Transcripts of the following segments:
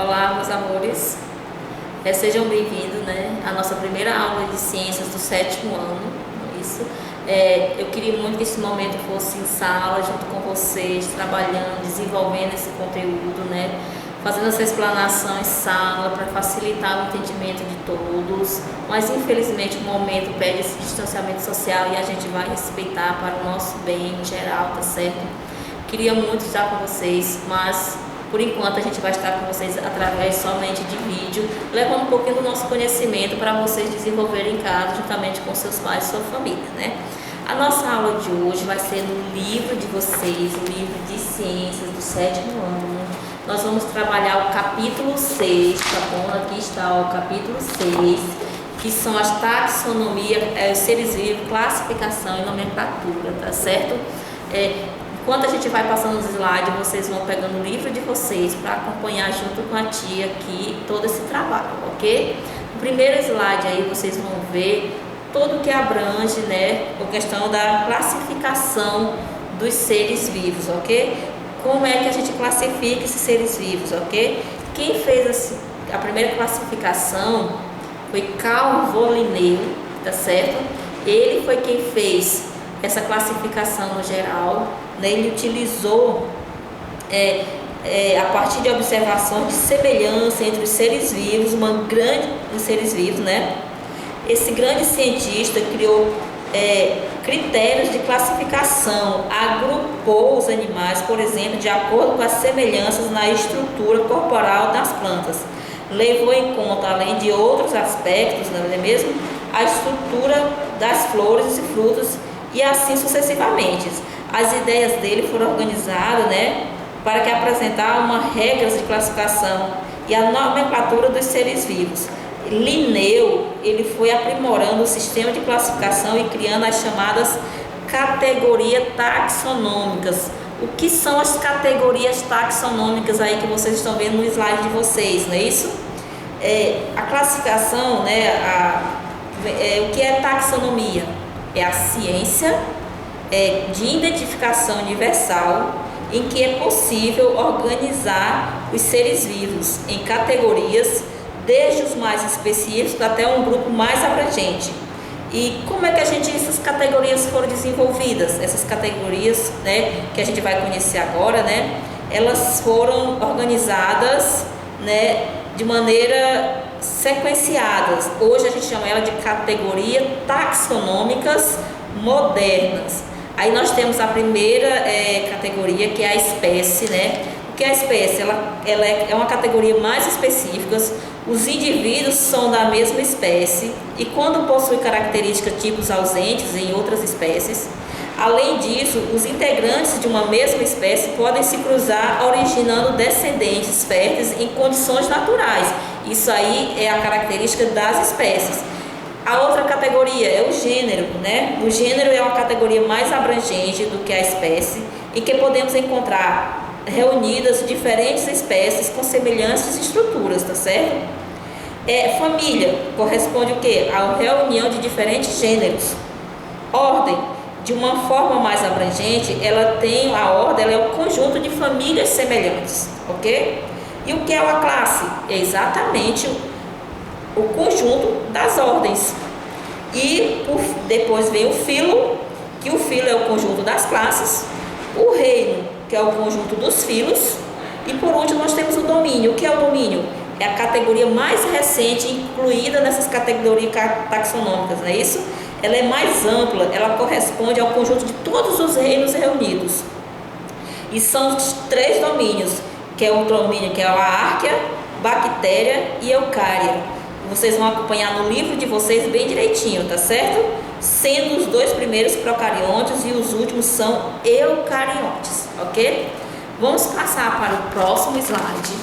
Olá, meus amores. Sejam bem-vindos, à nossa primeira aula de ciências do 7º ano. Isso. Eu queria muito que esse momento fosse em sala, junto com vocês, trabalhando, desenvolvendo esse conteúdo, fazendo essa explanação em sala para facilitar o entendimento de todos. Mas, infelizmente, o momento pede esse distanciamento social e a gente vai respeitar para o nosso bem em geral, tá certo? Queria muito estar com vocês, mas por enquanto a gente vai estar com vocês através somente de vídeo, levando um pouquinho do nosso conhecimento para vocês desenvolverem em casa, juntamente com seus pais e sua família, A nossa aula de hoje vai ser no livro de vocês, o livro de ciências do 7º ano. Nós vamos trabalhar o capítulo 6, tá bom? Aqui está o capítulo 6, que são as taxonomias, os seres vivos, classificação e nomenclatura, tá certo? Enquanto a gente vai passando os slides, vocês vão pegando o livro de vocês para acompanhar junto com a tia aqui todo esse trabalho, ok? No primeiro slide aí vocês vão ver tudo que abrange, a questão da classificação dos seres vivos, ok? Como é que a gente classifica esses seres vivos, ok? Quem fez a primeira classificação foi Carl von Linné, tá certo? Ele foi quem fez essa classificação no geral, ele utilizou a partir de observações de semelhança entre os seres vivos, os seres vivos, Esse grande cientista criou critérios de classificação, agrupou os animais, por exemplo, de acordo com as semelhanças na estrutura corporal das plantas. Levou em conta, além de outros aspectos, não é mesmo, a estrutura das flores e frutos e assim sucessivamente. As ideias dele foram organizadas, para que apresentar uma regra de classificação e a nomenclatura dos seres vivos. Linneu, ele foi aprimorando o sistema de classificação e criando as chamadas categorias taxonômicas. O que são as categorias taxonômicas aí que vocês estão vendo no slide de vocês, não é isso? A classificação, o que é taxonomia? É a ciência de identificação universal em que é possível organizar os seres vivos em categorias, desde os mais específicos até um grupo mais abrangente. E como é que essas categorias foram desenvolvidas? Essas categorias, que a gente vai conhecer agora, elas foram organizadas, de maneira sequenciadas. Hoje a gente chama ela de categorias taxonômicas modernas. Aí nós temos a primeira categoria, que é a espécie, O que é a espécie? Ela é uma categoria mais específica. Os indivíduos são da mesma espécie e quando possuem características tipos ausentes em outras espécies. Além disso, os integrantes de uma mesma espécie podem se cruzar, originando descendentes férteis em condições naturais. Isso aí é a característica das espécies. A outra categoria é o gênero, O gênero é uma categoria mais abrangente do que a espécie, em que podemos encontrar reunidas diferentes espécies com semelhantes estruturas, tá certo? Família corresponde o quê? A reunião de diferentes gêneros. Ordem, de uma forma mais abrangente, a ordem é o conjunto de famílias semelhantes, ok? E o que é uma classe? É exatamente o conjunto das ordens. E depois vem o filo, que o filo é o conjunto das classes, o reino, que é o conjunto dos filos, e por último nós temos o domínio. O que é o domínio? É a categoria mais recente incluída nessas categorias taxonômicas, não é isso? Ela é mais ampla, ela corresponde ao conjunto de todos os reinos reunidos. E são os 3 domínios, que é o domínio que é a árquea, bactéria e eucária. Vocês vão acompanhar no livro de vocês bem direitinho, tá certo? Sendo os 2 primeiros procariontes e os últimos são eucariontes, ok? Vamos passar para o próximo slide.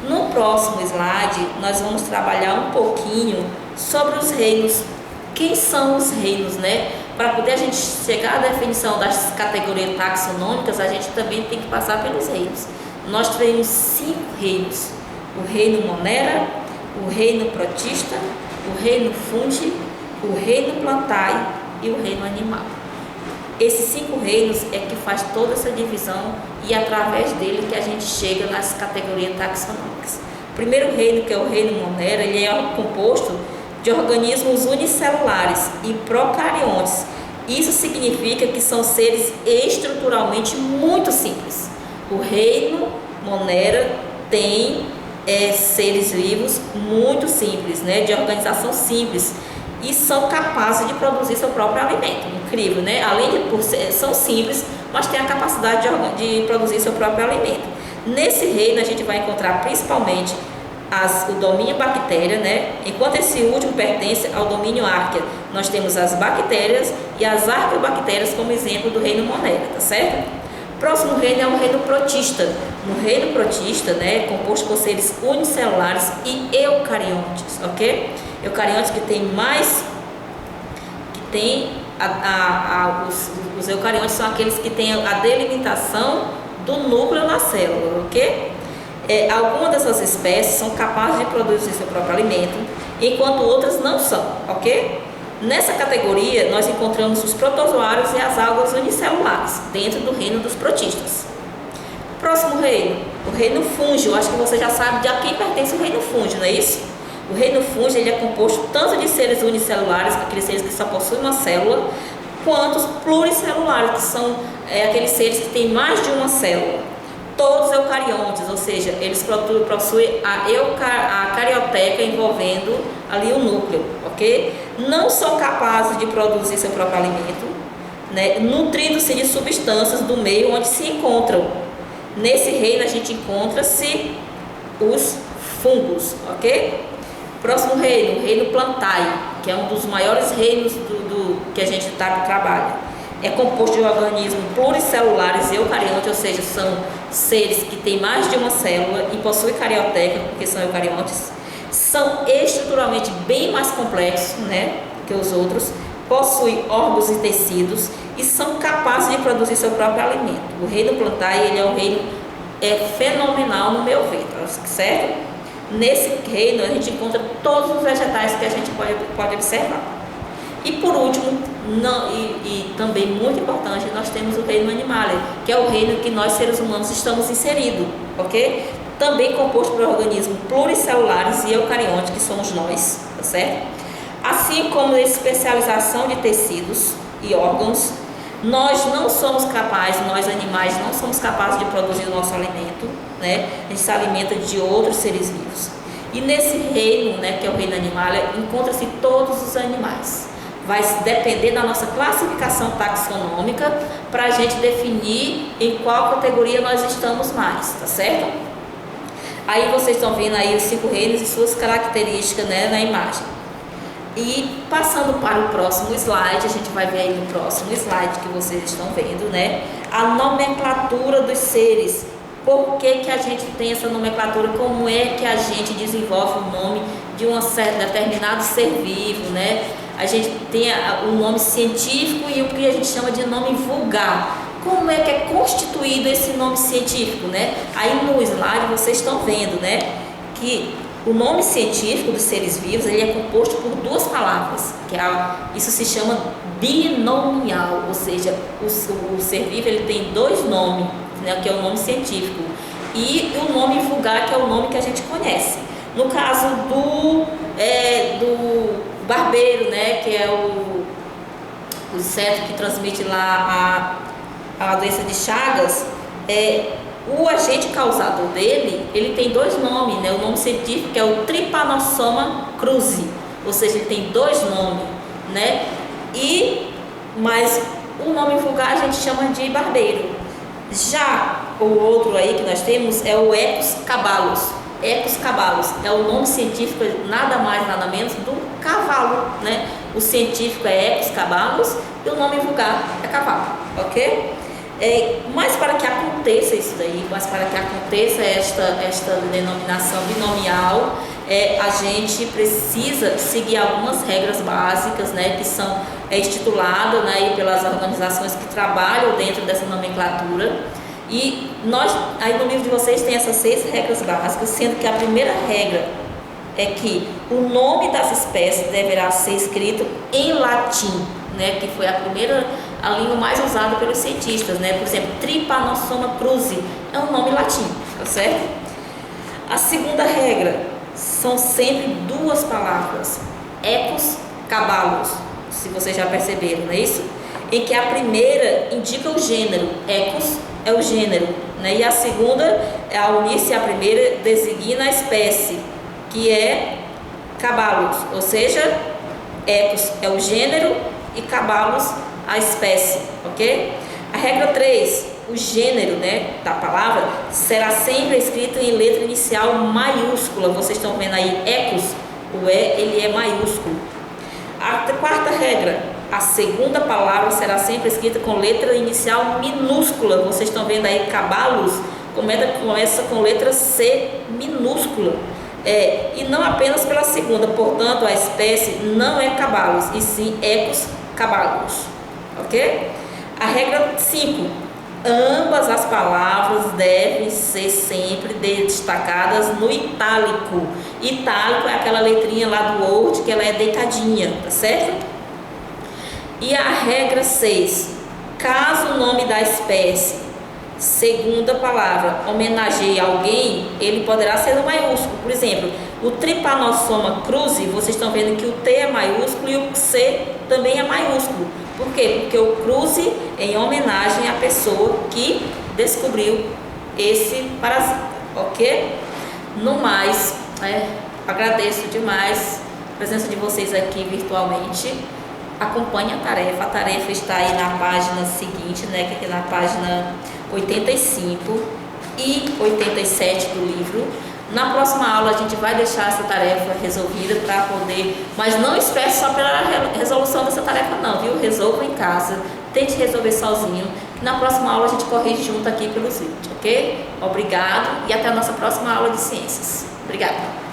No próximo slide, nós vamos trabalhar um pouquinho sobre os reinos. Quem são os reinos, Para poder a gente chegar à definição das categorias taxonômicas, a gente também tem que passar pelos reinos. Nós temos 5 reinos: o reino Monera, o reino Protista, o reino Fungi, o reino Plantae e o reino Animal. Esses 5 reinos é que faz toda essa divisão e é através dele que a gente chega nas categorias taxonômicas. primeiro reino, que é o reino Monera, ele é composto de organismos unicelulares e procariontes. Isso significa que são seres estruturalmente muito simples. O reino Monera tem seres vivos muito simples, né, de organização simples, e são capazes de produzir seu próprio alimento. Incrível, né? Além de são simples, mas têm a capacidade de produzir seu próprio alimento. Nesse reino a gente vai encontrar principalmente o domínio bactéria, né? Enquanto esse último pertence ao domínio árquea, nós temos as bactérias e as arqueobactérias como exemplo do reino Monera, tá certo? Próximo reino é o reino protista. No reino protista, né, composto por seres unicelulares e eucariontes, ok? Eucariontes que tem mais, os eucariontes são aqueles que têm a delimitação do núcleo na célula, ok? Algumas dessas espécies são capazes de produzir seu próprio alimento, enquanto outras não são, ok? Nessa categoria, nós encontramos os protozoários e as algas unicelulares, dentro do reino dos protistas. Próximo reino, o reino fúngio. Acho que você já sabe de a quem pertence o reino fúngio, não é isso? O reino fúngio ele é composto tanto de seres unicelulares, aqueles seres que só possuem uma célula, quanto os pluricelulares, que são aqueles seres que têm mais de uma célula. Todos eucariontes, ou seja, eles possuem a carioteca envolvendo ali o núcleo, ok? Não são capazes de produzir seu próprio alimento, né? Nutrindo-se de substâncias do meio onde se encontram. Nesse reino a gente encontra-se os fungos, ok? Próximo reino, o reino plantae, que é um dos maiores reinos que a gente trabalha. É composto de organismos pluricelulares e eucariontes, ou seja, são seres que têm mais de uma célula e possuem carioteca, porque são eucariontes. São estruturalmente bem mais complexos, né, que os outros, possuem órgãos e tecidos e são capazes de produzir seu próprio alimento. O reino plantae, ele é um reino fenomenal no meu ver, certo? Nesse reino a gente encontra todos os vegetais que a gente pode observar. E por último, e também muito importante, nós temos o reino animalia, que é o reino que nós seres humanos estamos inseridos, ok? Também composto por organismos pluricelulares e eucariontes, que somos nós, tá certo? Assim como a especialização de tecidos e órgãos, nós não somos capazes, nós animais não somos capazes de produzir o nosso alimento, né? A gente se alimenta de outros seres vivos. E nesse reino, né, que é o reino animalia, encontra-se todos os animais. Vai depender da nossa classificação taxonômica para a gente definir em qual categoria nós estamos mais, tá certo? Aí vocês estão vendo aí os 5 reinos e suas características, né, na imagem. E passando para o próximo slide, a gente vai ver aí no próximo slide que vocês estão vendo, né, a nomenclatura dos seres. Por que que a gente tem essa nomenclatura? Como é que a gente desenvolve o nome de um determinado ser vivo, né? A gente tem o nome científico e o que a gente chama de nome vulgar. Como é que é constituído esse nome científico, né? Aí no slide vocês estão vendo, né, que o nome científico dos seres vivos ele é composto por 2 palavras, isso se chama binomial, ou seja, o ser vivo ele tem 2 nomes, né, que é o nome científico, e o nome vulgar, que é o nome que a gente conhece. No caso do barbeiro, né, que é o inseto que transmite lá a doença de Chagas, o agente causador dele, ele tem 2 nomes, né? O nome científico que é o Trypanosoma cruzi, ou seja, ele tem 2 nomes, né? Mas o nome vulgar a gente chama de barbeiro. Já o outro aí que nós temos é o Equus caballus. Equus caballus é o nome científico, nada mais nada menos do cavalo, né? O científico é Equus caballus e o nome vulgar é cavalo, ok? Mas para que aconteça isso daí, mas para que aconteça esta denominação binomial, a gente precisa seguir algumas regras básicas, né, que são estipuladas, né, pelas organizações que trabalham dentro dessa nomenclatura. E aí no livro de vocês tem essas 6 regras básicas, sendo que a primeira regra é que o nome das espécies deverá ser escrito em latim, né, que foi a língua mais usada pelos cientistas, né? Por exemplo, Trypanosoma cruzi é um nome latim, tá certo? A segunda regra são sempre duas palavras, ecos, cabalos, se vocês já perceberam, não é isso? Em que a primeira indica o gênero, ecos é o gênero, né? E a segunda, ao unir-se à primeira, designa a espécie, que é cabalos, ou seja, ecos é o gênero e cabalos a espécie, ok? A regra 3, o gênero, né, da palavra será sempre escrito em letra inicial maiúscula. Vocês estão vendo aí, ecos, o E ele é maiúsculo. A quarta regra, a segunda palavra será sempre escrita com letra inicial minúscula. Vocês estão vendo aí, cabalos começa com letra C minúscula. E não apenas pela segunda, portanto a espécie não é cabalos, e sim ecos cabalos, ok? A regra 5, ambas as palavras devem ser sempre destacadas no itálico. Itálico é aquela letrinha lá do Word que ela é deitadinha, tá certo? E a regra 6, caso o nome da espécie, segunda palavra, homenageie alguém, ele poderá ser no maiúsculo. Por exemplo, o Trypanosoma cruzi, vocês estão vendo que o T é maiúsculo e o C também é maiúsculo. Por quê? Porque o cruzi é em homenagem à pessoa que descobriu esse parasita, ok? No mais, agradeço demais a presença de vocês aqui virtualmente. Acompanhe a tarefa está aí na página seguinte, né, que é na página 85 e 87 do livro. Na próxima aula a gente vai deixar essa tarefa resolvida para poder, mas não espere só pela resolução dessa tarefa não, viu? Resolva em casa, tente resolver sozinho. Na próxima aula a gente corrige junto aqui pelos vídeos, ok? Obrigado e até a nossa próxima aula de ciências. Obrigada.